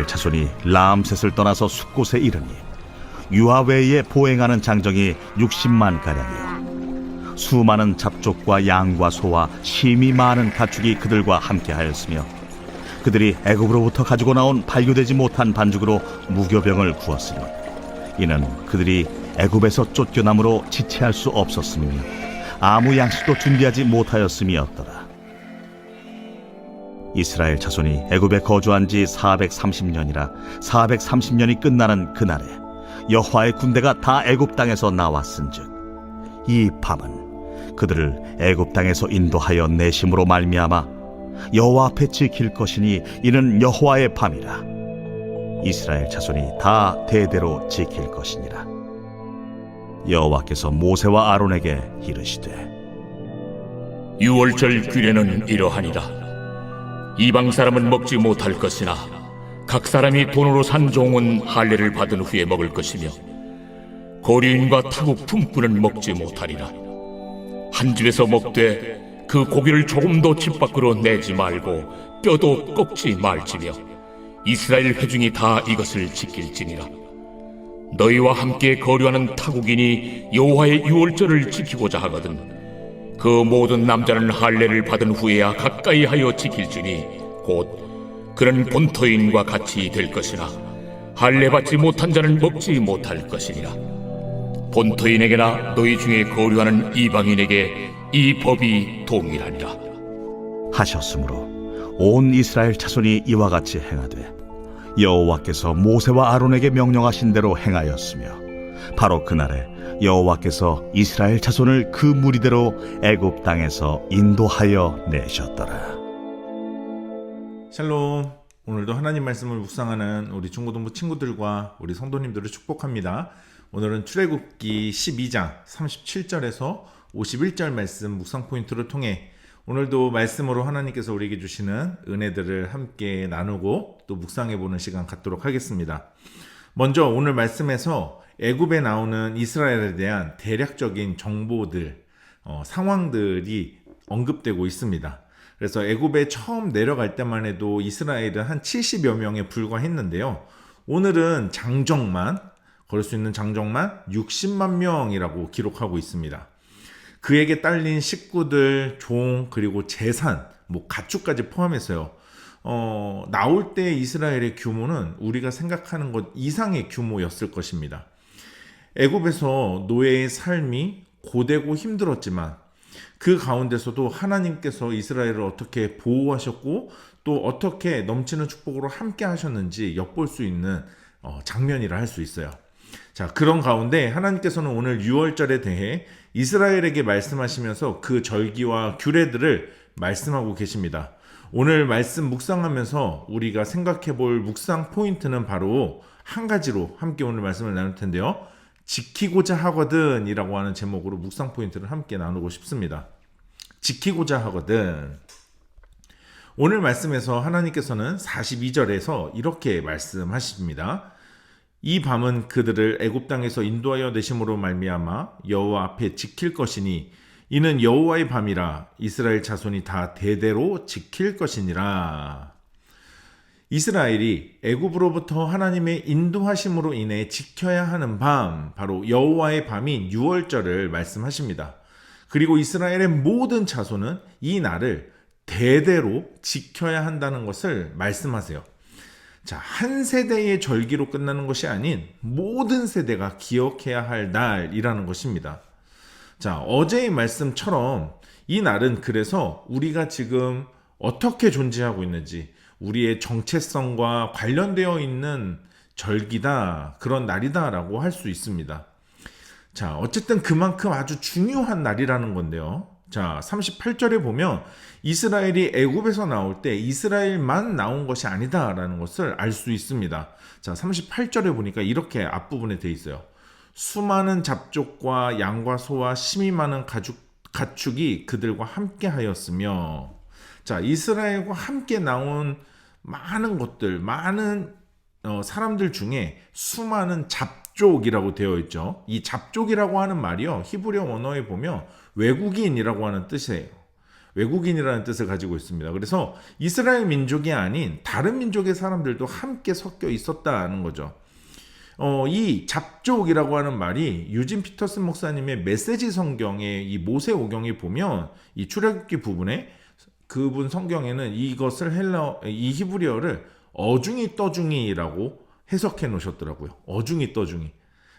이스라엘 자손이 라암셋을 떠나서 숫곳에 이르니 유아 외에 보행하는 장정이 60만 가량이요 수많은 잡족과 양과 소와 심이 많은 가축이 그들과 함께하였으며 그들이 애굽으로부터 가지고 나온 발교되지 못한 반죽으로 무교병을 구웠으니 이는 그들이 애굽에서 쫓겨남으로 지체할 수 없었으며 아무 양식도 준비하지 못하였음이었더라. 이스라엘 자손이 애굽에 거주한 지 430년이라 430년이 끝나는 그날에 여호와의 군대가 다 애굽 땅에서 나왔은즉 이 밤은 그들을 애굽 땅에서 인도하여 내심으로 말미암아 여호와 앞에 지킬 것이니 이는 여호와의 밤이라. 이스라엘 자손이 다 대대로 지킬 것이니라. 여호와께서 모세와 아론에게 이르시되 유월절 규례는 이러하니라. 이방 사람은 먹지 못할 것이나 각 사람이 돈으로 산 종은 할례를 받은 후에 먹을 것이며 고리인과 타국 품꾼은 먹지 못하리라. 한 집에서 먹되 그 고기를 조금도 집 밖으로 내지 말고 뼈도 꺾지 말지며 이스라엘 회중이 다 이것을 지킬지니라. 너희와 함께 거류하는 타국인이 여호와의 유월절을 지키고자 하거든 그 모든 남자는 할례를 받은 후에야 가까이 하여 지킬지니 곧 그는 본토인과 같이 될 것이나 할례 받지 못한 자는 먹지 못할 것이니라. 본토인에게나 너희 중에 거류하는 이방인에게 이 법이 동일하니라. 하셨으므로 온 이스라엘 자손이 이와 같이 행하되 여호와께서 모세와 아론에게 명령하신 대로 행하였으며 바로 그날에 여호와께서 이스라엘 자손을 그 무리대로 애굽 땅에서 인도하여 내셨더라. 샬롬. 오늘도 하나님 말씀을 묵상하는 우리 중고등부 친구들과 우리 성도님들을 축복합니다. 오늘은 출애굽기 12장 37절에서 51절 말씀 묵상 포인트를 통해 오늘도 말씀으로 하나님께서 우리에게 주시는 은혜들을 함께 나누고 또 묵상해보는 시간 갖도록 하겠습니다. 먼저 오늘 말씀에서 애굽에 나오는 이스라엘에 대한 대략적인 정보들, 상황들이 언급되고 있습니다. 그래서 애굽에 처음 내려갈 때만 해도 이스라엘은 한 70여 명에 불과했는데요. 오늘은 장정만, 걸 수 있는 장정만 60만 명이라고 기록하고 있습니다. 그에게 딸린 식구들, 종, 그리고 재산, 가축까지 포함해서요. 나올 때 이스라엘의 규모는 우리가 생각하는 것 이상의 규모였을 것입니다. 애굽에서 노예의 삶이 고되고 힘들었지만 그 가운데서도 하나님께서 이스라엘을 어떻게 보호하셨고 또 어떻게 넘치는 축복으로 함께 하셨는지 엿볼 수 있는 장면이라 할 수 있어요. 자, 그런 가운데 하나님께서는 오늘 유월절에 대해 이스라엘에게 말씀하시면서 그 절기와 규례들을 말씀하고 계십니다. 오늘 말씀 묵상하면서 우리가 생각해 볼 묵상 포인트는 바로 한 가지로 함께 오늘 말씀을 나눌 텐데요. 지키고자 하거든 이라고 하는 제목으로 묵상 포인트를 함께 나누고 싶습니다. 지키고자 하거든. 오늘 말씀에서 하나님께서는 42절에서 이렇게 말씀하십니다. 이 밤은 그들을 애굽 땅에서 인도하여 내심으로 말미암아 여호와 앞에 지킬 것이니 이는 여호와의 밤이라. 이스라엘 자손이 다 대대로 지킬 것이니라. 이스라엘이 애굽으로부터 하나님의 인도하심으로 인해 지켜야 하는 밤, 바로 여호와의 밤인 유월절을 말씀하십니다. 그리고 이스라엘의 모든 자손은 이 날을 대대로 지켜야 한다는 것을 말씀하세요. 자, 한 세대의 절기로 끝나는 것이 아닌 모든 세대가 기억해야 할 날이라는 것입니다. 자, 어제의 말씀처럼 이 날은 그래서 우리가 지금 어떻게 존재하고 있는지 우리의 정체성과 관련되어 있는 절기다, 그런 날이다라고 할 수 있습니다. 자, 어쨌든 그만큼 아주 중요한 날이라는 건데요. 자, 38절에 보면 이스라엘이 애굽에서 나올 때 이스라엘만 나온 것이 아니다라는 것을 알 수 있습니다. 자, 38절에 보니까 이렇게 앞부분에 돼 있어요. 수많은 잡족과 양과 소와 심이 많은 가축이 그들과 함께 하였으며. 자, 이스라엘과 함께 나온 많은 것들, 많은 사람들 중에 수많은 잡족이라고 되어 있죠. 이 잡족이라고 하는 말이요, 히브리어 원어에 보면 외국인이라고 하는 뜻이에요. 외국인이라는 뜻을 가지고 있습니다. 그래서 이스라엘 민족이 아닌 다른 민족의 사람들도 함께 섞여 있었다는 거죠. 이 잡족이라고 하는 말이 유진 피터슨 목사님의 메시지 성경의 이 모세오경에 보면 이 출애굽기 부분에 그분 성경에는 이것을 이 히브리어를 어중이 떠중이라고 해석해 놓으셨더라고요. 어중이 떠중이.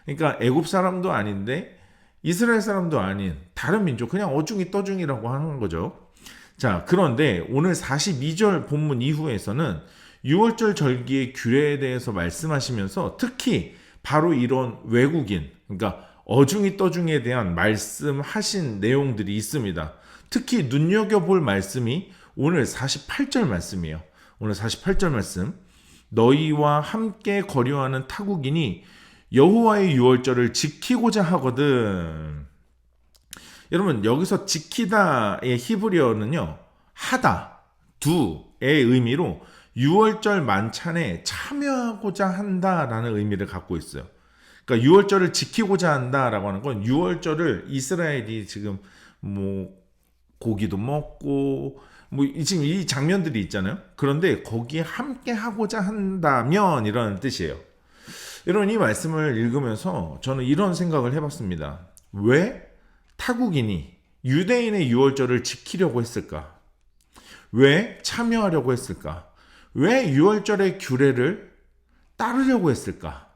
그러니까 애굽 사람도 아닌데 이스라엘 사람도 아닌 다른 민족, 그냥 어중이 떠중이라고 하는 거죠. 자, 그런데 오늘 42절 본문 이후에서는 유월절 절기의 규례에 대해서 말씀하시면서 특히 바로 이런 외국인, 그러니까 어중이 떠중이에 대한 말씀하신 내용들이 있습니다. 특히 눈여겨볼 말씀이 오늘 48절 말씀이에요. 오늘 48절 말씀. 너희와 함께 거류하는 타국인이 여호와의 유월절을 지키고자 하거든. 여러분, 여기서 지키다의 히브리어는요, 하다, 두의 의미로 유월절 만찬에 참여하고자 한다라는 의미를 갖고 있어요. 그러니까 유월절을 지키고자 한다라고 하는 건 유월절을 이스라엘이 지금 뭐 고기도 먹고 뭐 지금 이 장면들이 있잖아요. 그런데 거기에 함께 하고자 한다면 이런 뜻이에요. 여러분, 이 말씀을 읽으면서 저는 이런 생각을 해봤습니다. 왜 타국인이 유대인의 유월절을 지키려고 했을까? 왜 참여하려고 했을까? 왜 유월절의 규례를 따르려고 했을까?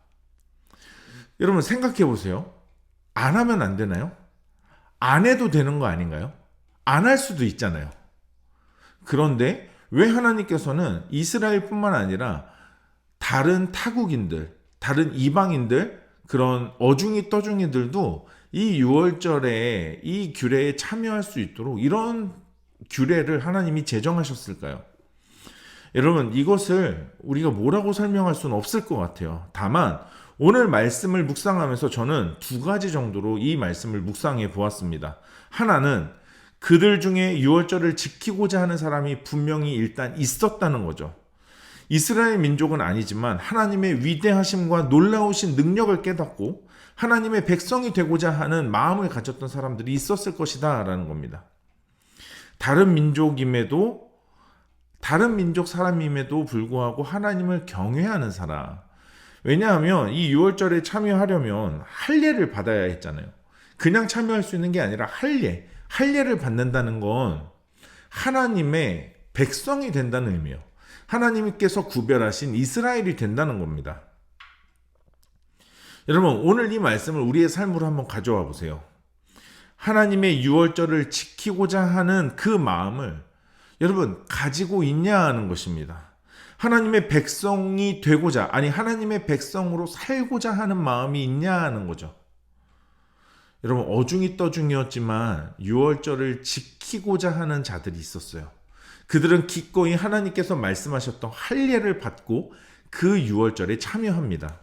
여러분, 생각해 보세요. 안 하면 안 되나요? 안 해도 되는 거 아닌가요? 안 할 수도 있잖아요. 그런데 왜 하나님께서는 이스라엘뿐만 아니라 다른 타국인들, 다른 이방인들, 그런 어중이 떠중이들도 이 유월절에 이 규례에 참여할 수 있도록 이런 규례를 하나님이 제정하셨을까요? 여러분, 이것을 우리가 뭐라고 설명할 수는 없을 것 같아요. 다만 오늘 말씀을 묵상하면서 저는 두 가지 정도로 이 말씀을 묵상해 보았습니다. 하나는 그들 중에 유월절을 지키고자 하는 사람이 분명히 일단 있었다는 거죠. 이스라엘 민족은 아니지만 하나님의 위대하심과 놀라우신 능력을 깨닫고 하나님의 백성이 되고자 하는 마음을 가졌던 사람들이 있었을 것이다 라는 겁니다. 다른 민족 사람임에도 불구하고 하나님을 경외하는 사람. 왜냐하면 이 유월절에 참여하려면 할례를 받아야 했잖아요. 그냥 참여할 수 있는 게 아니라 할례를 받는다는 건 하나님의 백성이 된다는 의미예요. 하나님께서 구별하신 이스라엘이 된다는 겁니다. 여러분, 오늘 이 말씀을 우리의 삶으로 한번 가져와 보세요. 하나님의 유월절을 지키고자 하는 그 마음을 여러분 가지고 있냐 하는 것입니다. 하나님의 백성이 되고자, 아니 하나님의 백성으로 살고자 하는 마음이 있냐 하는 거죠. 여러분, 어중이 떠중이었지만 유월절을 지키고자 하는 자들이 있었어요. 그들은 기꺼이 하나님께서 말씀하셨던 할례를 받고 그 유월절에 참여합니다.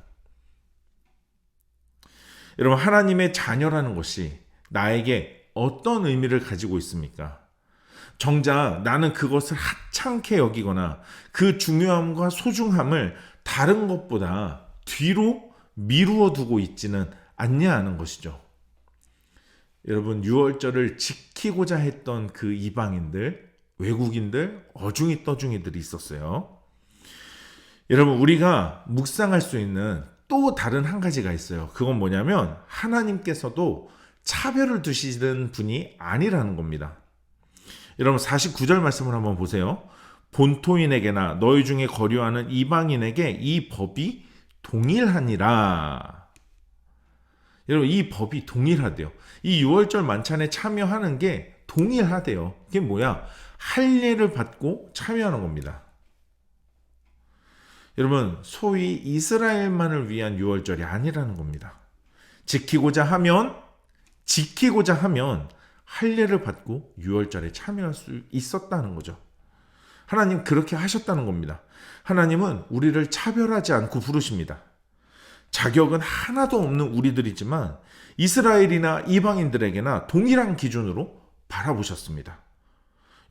여러분, 하나님의 자녀라는 것이 나에게 어떤 의미를 가지고 있습니까? 정작 나는 그것을 하찮게 여기거나 그 중요함과 소중함을 다른 것보다 뒤로 미루어 두고 있지는 않냐 하는 것이죠. 여러분, 유월절을 지키고자 했던 그 이방인들, 외국인들, 어중이 떠중이들이 있었어요. 여러분, 우리가 묵상할 수 있는 또 다른 한 가지가 있어요. 그건 뭐냐면 하나님께서도 차별을 두시는 분이 아니라는 겁니다. 여러분, 49절 말씀을 한번 보세요. 본토인에게나 너희 중에 거류하는 이방인에게 이 법이 동일하니라. 여러분, 이 법이 동일하대요. 이 유월절 만찬에 참여하는 게 동일하대요. 그게 뭐야? 할례를 받고 참여하는 겁니다. 여러분, 소위 이스라엘만을 위한 유월절이 아니라는 겁니다. 지키고자 하면 할례를 받고 유월절에 참여할 수 있었다는 거죠. 하나님 그렇게 하셨다는 겁니다. 하나님은 우리를 차별하지 않고 부르십니다. 자격은 하나도 없는 우리들이지만 이스라엘이나 이방인들에게나 동일한 기준으로 바라보셨습니다.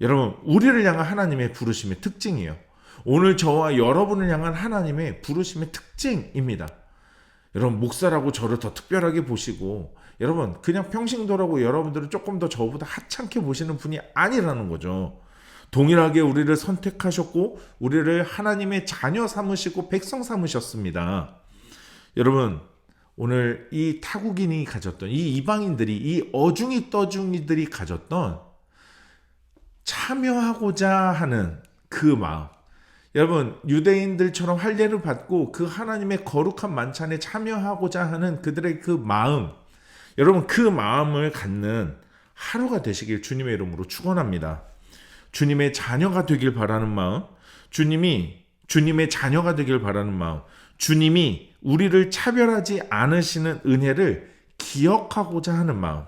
여러분, 우리를 향한 하나님의 부르심의 특징이에요. 오늘 저와 여러분을 향한 하나님의 부르심의 특징입니다. 여러분 목사라고 저를 더 특별하게 보시고 여러분 그냥 평신도라고 여러분들은 조금 더 저보다 하찮게 보시는 분이 아니라는 거죠. 동일하게 우리를 선택하셨고 우리를 하나님의 자녀 삼으시고 백성 삼으셨습니다. 여러분 오늘 이 타국인이 가졌던 이 이방인들이 이 어중이 떠중이들이 가졌던 참여하고자 하는 그 마음, 여러분 유대인들처럼 할례를 받고 그 하나님의 거룩한 만찬에 참여하고자 하는 그들의 그 마음, 여러분 그 마음을 갖는 하루가 되시길 주님의 이름으로 축원합니다. 주님의 자녀가 되길 바라는 마음, 주님의 자녀가 되길 바라는 마음, 주님이 우리를 차별하지 않으시는 은혜를 기억하고자 하는 마음,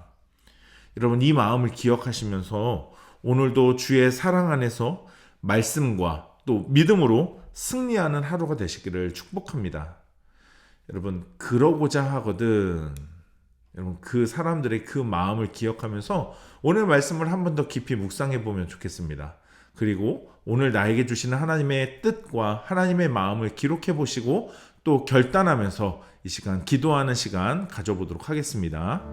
여러분 이 마음을 기억하시면서 오늘도 주의 사랑 안에서 말씀과 또 믿음으로 승리하는 하루가 되시기를 축복합니다. 여러분 그러고자 하거든. 여러분 그 사람들의 그 마음을 기억하면서 오늘 말씀을 한 번 더 깊이 묵상해 보면 좋겠습니다. 그리고 오늘 나에게 주시는 하나님의 뜻과 하나님의 마음을 기록해 보시고 또 결단하면서 이 시간 기도하는 시간 가져보도록 하겠습니다.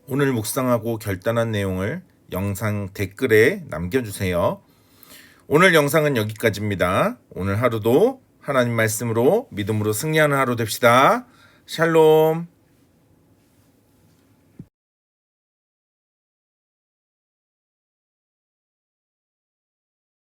오늘 묵상하고 결단한 내용을 영상 댓글에 남겨주세요. 오늘 영상은 여기까지입니다. 오늘 하루도 하나님 말씀으로 믿음으로 승리하는 하루 됩시다. 샬롬.